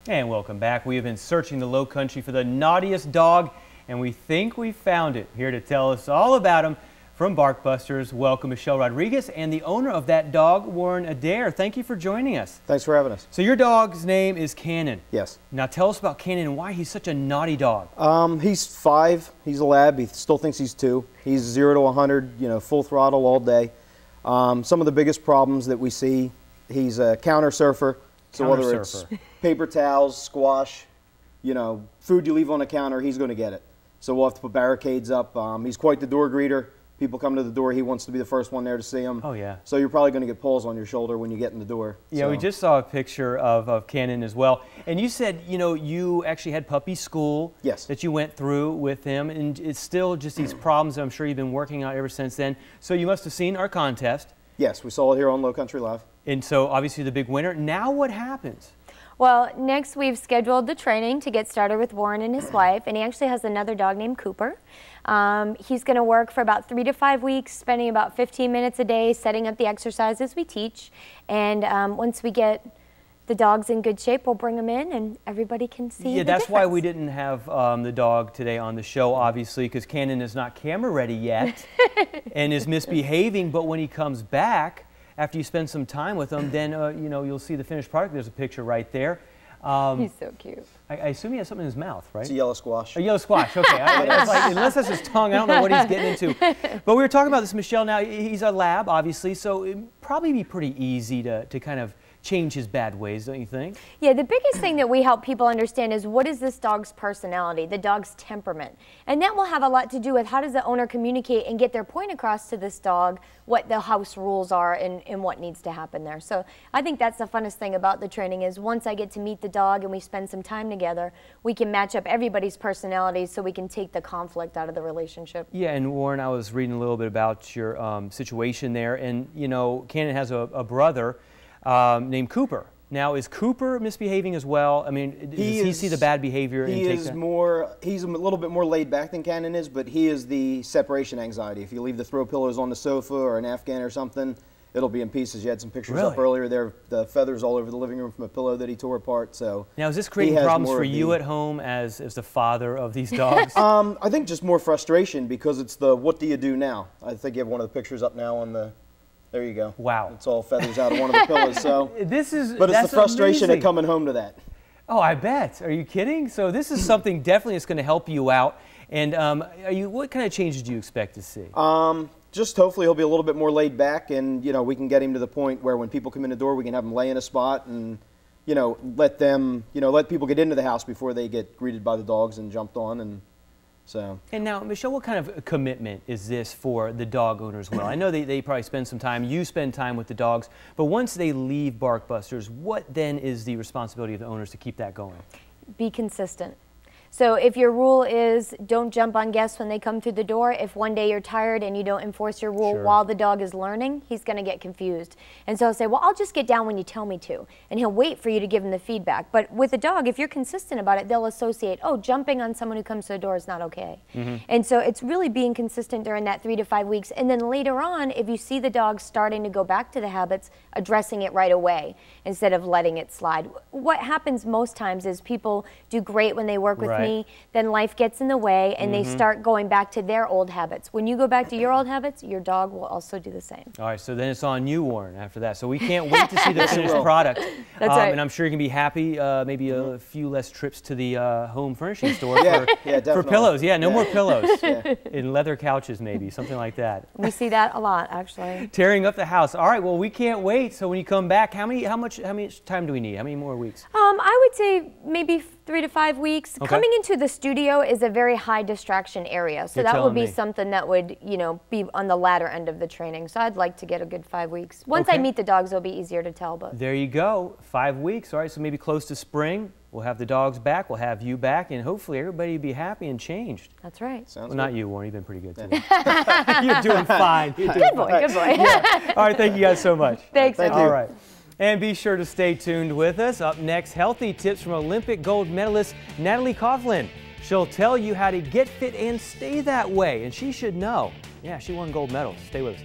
And welcome back. We have been searching the low country for the naughtiest dog, and we think we found it. Here to tell us all about him from Barkbusters, welcome Michelle Rodriguez and the owner of that dog, Warren Adair. Thank you for joining us. Thanks for having us. So your dog's name is Cannon. Yes. Now tell us about Cannon and why he's such a naughty dog. He's 5. He's a lab. He still thinks he's 2. He's 0 to 100, full throttle all day. Some of the biggest problems that we see, he's a counter surfer. So whether it's paper towels, squash, food you leave on the counter, he's going to get it. So we'll have to put barricades up. He's quite the door greeter. People come to the door, he wants to be the first one there to see him. Oh, yeah. So you're probably going to get paws on your shoulder when you get in the door. Yeah, so. We just saw a picture of Cannon as well. And you said, you actually had puppy school. Yes. That you went through with him. And it's still just these problems that I'm sure you've been working on ever since then. So you must have seen our contest. Yes, we saw it here on Low Country Live. And so obviously the big winner. Now what happens? Well, next we've scheduled the training to get started with Warren and his wife, and he actually has another dog named Cooper. He's going to work for about 3 to 5 weeks, spending about 15 minutes a day setting up the exercises we teach. And once we get the dogs in good shape, we'll bring them in and everybody can see the that's difference. why we didn't have the dog today on the show, obviously, because Cannon is not camera ready yet and is misbehaving. But when he comes back, after you spend some time with him, then you'll see the finished product. There's a picture right there. He's so cute. I assume he has something in his mouth, right? It's a yellow squash. A yellow squash, okay. Unless that's his tongue, I don't know what he's getting into. But we were talking about this, Michelle. Now, he's a lab, obviously, so it'd probably be pretty easy to kind of change his bad ways, don't you think? Yeah, the biggest thing that we help people understand is what is this dog's personality, the dog's temperament. And that will have a lot to do with how does the owner communicate and get their point across to this dog, what the house rules are and what needs to happen there. So I think that's the funnest thing about the training is once I get to meet the dog and we spend some time together, we can match up everybody's personalities so we can take the conflict out of the relationship. Yeah, and Warren, I was reading a little bit about your situation there, and Cannon has a brother named Cooper. Now, is Cooper misbehaving as well? I mean, does he see the bad behavior and take that? He's a little bit more laid back than Cannon is, but he is the separation anxiety. If you leave the throw pillows on the sofa or an Afghan or something, it'll be in pieces. You had some pictures up earlier there, the feathers all over the living room from a pillow that he tore apart. So now, is this creating problems for you at home as the father of these dogs? I think just more frustration because it's the what do you do now? I think you have one of the pictures up now on the. There you go. Wow. It's all feathers out of one of the pillows. So but it's the frustration of coming home to that. Oh, I bet. Are you kidding? So this is something definitely that's going to help you out. And what kind of changes do you expect to see? Just hopefully he'll be a little bit more laid back, and we can get him to the point where when people come in the door, we can have him lay in a spot and let them let people get into the house before they get greeted by the dogs and jumped on and. So. And now, Michelle, what kind of commitment is this for the dog owner as well? I know they probably spend some time, you spend time with the dogs, but once they leave Barkbusters, what then is the responsibility of the owners to keep that going? Be consistent. So if your rule is don't jump on guests when they come through the door, if one day you're tired and you don't enforce your rule while the dog is learning, he's going to get confused. And so I'll say, well, I'll just get down when you tell me to. And he'll wait for you to give him the feedback. But with a dog, if you're consistent about it, they'll associate, oh, jumping on someone who comes to the door is not okay. And so it's really being consistent during that 3 to 5 weeks. And then later on, if you see the dog starting to go back to the habits, addressing it right away instead of letting it slide. What happens most times is people do great when they work with me, then life gets in the way and they start going back to their old habits. When you go back to your old habits, your dog will also do the same. All right, so then it's on you, Warren, after that. So we can't wait to see the finished product. That's right. And I'm sure you're going to be happy, maybe a few less trips to the home furnishing store for pillows. Yeah, no more pillows. And leather couches maybe, something like that. We see that a lot, actually. Tearing up the house. All right, well, we can't wait. So when you come back, how much time do we need? How many more weeks? I would say maybe 3 to 5 weeks. Okay. Coming into the studio is a very high distraction area, so that would be something that would, be on the latter end of the training. So I'd like to get a good 5 weeks. Once I meet the dogs, it'll be easier to tell. But there you go, 5 weeks. All right, so maybe close to spring, we'll have the dogs back, we'll have you back, and hopefully everybody will be happy and changed. That's right. Sounds good. Not you, Warren. You've been pretty good today. You're doing fine. You're doing good boy. fine. Good boy. Yeah. All right, thank you guys so much. Thanks. Thank you. All right. And be sure to stay tuned with us. Up next, healthy tips from Olympic gold medalist Natalie Coughlin. She'll tell you how to get fit and stay that way, and she should know. Yeah, she won gold medals. Stay with us.